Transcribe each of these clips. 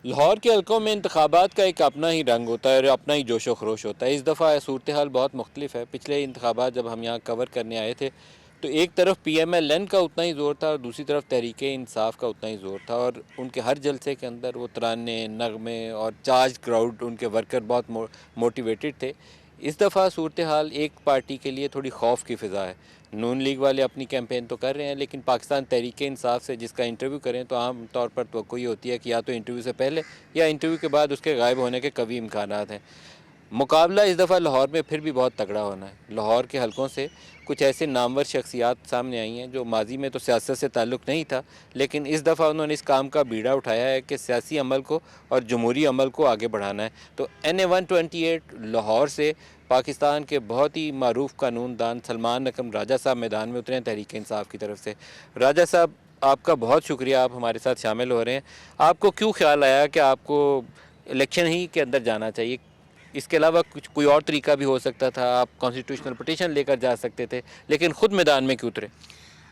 لاہور کے حلقوں میں انتخابات کا ایک اپنا ہی رنگ ہوتا ہے اور اپنا ہی جوش و خروش ہوتا ہے۔ اس دفعہ صورتحال بہت مختلف ہے۔ پچھلے انتخابات جب ہم یہاں کور کرنے آئے تھے تو ایک طرف پی ایم ایل این کا اتنا ہی زور تھا اور دوسری طرف تحریک انصاف کا اتنا ہی زور تھا، اور ان کے ہر جلسے کے اندر وہ ترانے، نغمے اور چارج کراؤڈ، ان کے ورکر بہت موٹیویٹڈ تھے۔ اس دفعہ صورتحال ایک پارٹی کے لیے تھوڑی خوف کی فضا ہے۔ نون لیگ والے اپنی کیمپین تو کر رہے ہیں، لیکن پاکستان تحریک انصاف سے جس کا انٹرویو کریں تو عام طور پر توقع یہ ہوتی ہے کہ یا تو انٹرویو سے پہلے یا انٹرویو کے بعد اس کے غائب ہونے کے قوی امکانات ہیں۔ مقابلہ اس دفعہ لاہور میں پھر بھی بہت تگڑا ہونا ہے۔ لاہور کے حلقوں سے کچھ ایسے نامور شخصیات سامنے آئی ہیں جو ماضی میں تو سیاست سے تعلق نہیں تھا، لیکن اس دفعہ انہوں نے اس کام کا بیڑا اٹھایا ہے کہ سیاسی عمل کو اور جمہوری عمل کو آگے بڑھانا ہے۔ تو NA-128 لاہور سے پاکستان کے بہت ہی معروف قانون دان سلمان اکرم راجہ صاحب میدان میں اترے ہیں تحریک انصاف کی طرف سے۔ راجہ صاحب، آپ کا بہت شکریہ، آپ ہمارے ساتھ شامل ہو رہے ہیں۔ آپ کو کیوں خیال آیا کہ آپ کو الیکشن ہی کے اندر جانا چاہیے؟ اس کے علاوہ کچھ کوئی اور طریقہ بھی ہو سکتا تھا، آپ کانسٹیٹیوشنل پٹیشن لے کر جا سکتے تھے، لیکن خود میدان میں کیوں اترے؟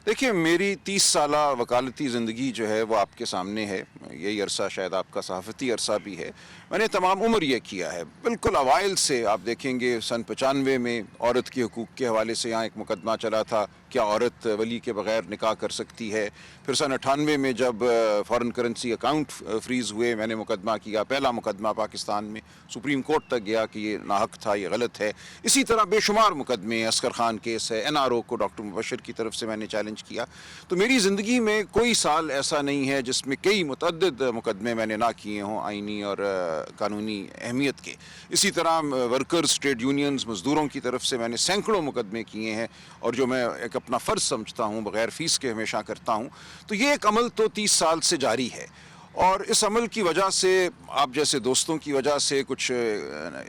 دیکھیں، میری 30 سالہ وکالتی زندگی جو ہے وہ آپ کے سامنے ہے۔ یہی عرصہ شاید آپ کا صحافتی عرصہ بھی ہے۔ میں نے تمام عمر یہ کیا ہے، بالکل اوائل سے۔ آپ دیکھیں گے سن 95 میں عورت کے حقوق کے حوالے سے یہاں ایک مقدمہ چلا تھا، کیا عورت ولی کے بغیر نکاح کر سکتی ہے؟ پھر سن 98 میں جب فارن کرنسی اکاؤنٹ فریز ہوئے، میں نے مقدمہ کیا، پہلا مقدمہ پاکستان میں، سپریم کورٹ تک گیا کہ یہ ناحق تھا، یہ غلط ہے۔ اسی طرح بے شمار مقدمے، عسکر خان کیس ہے، NRO کو ڈاکٹر مبشر کی طرف سے میں نے چیلنج کیا۔ تو میری زندگی میں کوئی سال ایسا نہیں ہے جس میں کئی متعدد مقدمے میں نے نہ کیے ہوں آئینی اور قانونی اہمیت کے۔ اسی طرح ورکرز، ٹریڈ یونینز، مزدوروں کی طرف سے میں نے سینکڑوں مقدمے کیے ہیں، اور جو میں ایک اپنا فرض سمجھتا ہوں بغیر فیس کے ہمیشہ کرتا ہوں۔ تو یہ ایک عمل تو 30 سال سے جاری ہے، اور اس عمل کی وجہ سے آپ جیسے دوستوں کی وجہ سے کچھ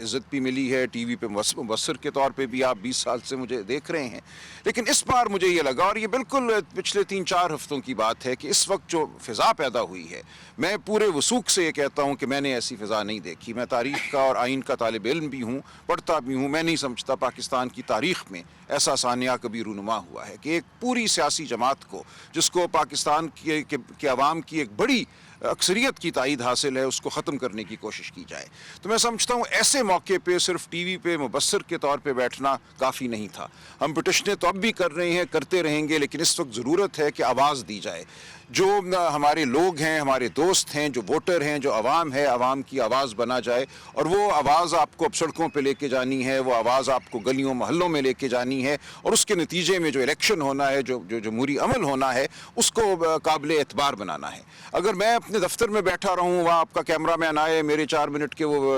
عزت بھی ملی ہے۔ ٹی وی پہ مبصر کے طور پہ بھی آپ 20 سال سے مجھے دیکھ رہے ہیں، لیکن اس بار مجھے یہ لگا، اور یہ بالکل پچھلے 3-4 ہفتوں کی بات ہے، کہ اس وقت جو فضا پیدا ہوئی ہے، میں پورے وثوق سے یہ کہتا ہوں کہ میں نے ایسی فضا نہیں دیکھی۔ میں تاریخ کا اور آئین کا طالب علم بھی ہوں، پڑھتا بھی ہوں۔ میں نہیں سمجھتا پاکستان کی تاریخ میں ایسا سانحہ کبھی رونما ہوا ہے کہ ایک پوری سیاسی جماعت کو، جس کو پاکستان کے عوام کی ایک بڑی اکثریت کی تائید حاصل ہے، اس کو ختم کرنے کی کوشش کی جائے۔ تو میں سمجھتا ہوں ایسے موقع پہ صرف ٹی وی پہ مبصر کے طور پہ بیٹھنا کافی نہیں تھا۔ ہم پٹیشنیں تو اب بھی کر رہے ہیں، کرتے رہیں گے، لیکن اس وقت ضرورت ہے کہ آواز دی جائے۔ جو ہمارے لوگ ہیں، ہمارے دوست ہیں، جو ووٹر ہیں، جو عوام ہے، عوام کی آواز بنا جائے، اور وہ آواز آپ کو اب سڑکوں پہ لے کے جانی ہے، وہ آواز آپ کو گلیوں محلوں میں لے کے جانی ہے، اور اس کے نتیجے میں جو الیکشن ہونا ہے، جو جمہوری عمل ہونا ہے، اس کو قابل اعتبار بنانا ہے۔ اگر میں اپنے دفتر میں بیٹھا رہوں، وہاں آپ کا کیمرہ مین آئے، میرے 4 منٹ کے وہ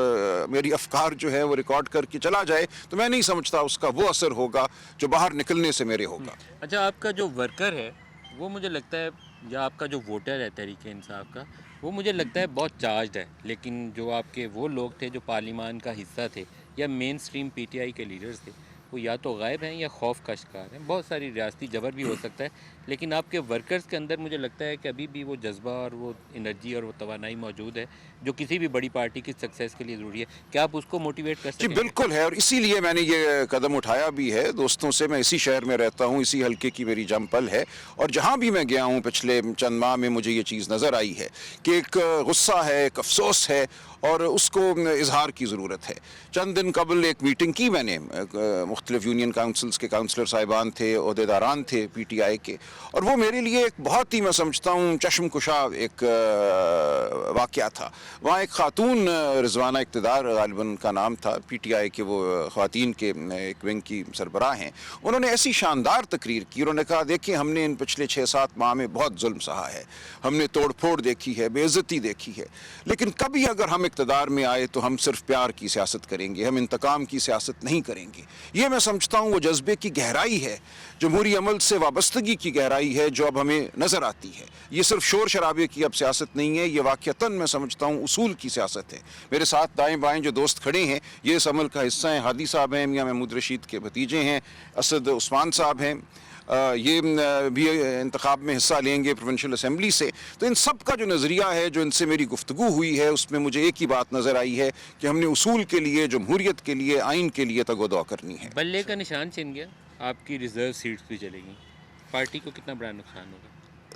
میری افکار جو ہے وہ ریکارڈ کر کے چلا جائے، تو میں نہیں سمجھتا اس کا وہ اثر ہوگا جو باہر نکلنے سے میرے ہوگا۔ اچھا، آپ کا جو ورکر ہے وہ مجھے لگتا ہے، یا آپ کا جو ووٹر ہے تحریک انصاف کا، وہ مجھے لگتا ہے بہت چارجڈ ہے، لیکن جو آپ کے وہ لوگ تھے جو پارلیمان کا حصہ تھے یا مین سٹریم PTI کے لیڈرز تھے، وہ یا تو غائب ہیں یا خوف کا شکار ہیں۔ بہت ساری ریاستی جبر بھی ہو سکتا ہے، لیکن آپ کے ورکرز کے اندر مجھے لگتا ہے کہ ابھی بھی وہ جذبہ اور وہ انرجی اور وہ توانائی موجود ہے جو کسی بھی بڑی پارٹی کی سکسیس کے لیے ضروری ہے۔ کیا آپ اس کو موٹیویٹ کر جی سکیں گے؟ بالکل ہے، اور اسی لیے میں نے یہ قدم اٹھایا بھی ہے دوستوں سے۔ میں اسی شہر میں رہتا ہوں، اسی حلقے کی میری جم پل ہے، اور جہاں بھی میں گیا ہوں پچھلے چند ماہ میں مجھے یہ چیز نظر آئی ہے کہ ایک غصہ ہے، ایک افسوس ہے، اور اس کو اظہار کی ضرورت ہے۔ چند دن قبل ایک میٹنگ کی میں نے، مختلف یونین کاؤنسلز کے کاؤنسلر صاحبان تھے، عہدیداران تھے PTI کے، اور وہ میرے لیے ایک بہت ہی، میں سمجھتا ہوں، چشم کشا ایک واقعہ تھا۔ وہاں ایک خاتون، رضوانہ اقتدار غالباً کا نام تھا، PTI کے وہ خواتین کے ایک ونگ کی سربراہ ہیں، انہوں نے ایسی شاندار تقریر کی۔ انہوں نے کہا، دیکھیں، ہم نے ان پچھلے 6-7 ماہ میں بہت ظلم سہا ہے، ہم نے توڑ پھوڑ دیکھی ہے، بے عزتی دیکھی ہے، لیکن کبھی اگر ہم اقتدار میں آئے تو ہم صرف پیار کی سیاست کریں گے، ہم انتقام کی سیاست نہیں کریں گے۔ یہ میں سمجھتا ہوں وہ جذبے کی گہرائی ہے، جمہوری عمل سے وابستگی کی گہرائی ہے، جو اب ہمیں نظر آتی ہے۔ یہ صرف شور شرابے کی اب سیاست نہیں ہے، یہ واقعتاً میں سمجھتا ہوں اصول کی سیاست ہے۔ میرے ساتھ دائیں بائیں جو دوست کھڑے ہیں یہ اس عمل کا حصہ ہیں۔ ہادی صاحب ہیں، میاں محمود رشید کے بھتیجے ہیں، اسد عثمان صاحب ہیں، یہ بھی انتخاب میں حصہ لیں گے پروونشل اسمبلی سے۔ تو ان سب کا جو نظریہ ہے، جو ان سے میری گفتگو ہوئی ہے، اس میں مجھے ایک ہی بات نظر آئی ہے کہ ہم نے اصول کے لیے، جمہوریت کے لیے، آئین کے لیے تگ و دو کرنی ہے۔ بلے کا نشان چھن گیا، آپ کی ریزرو سیٹس بھی چلے گی، پارٹی کو کتنا بڑا نقصان ہوگا؟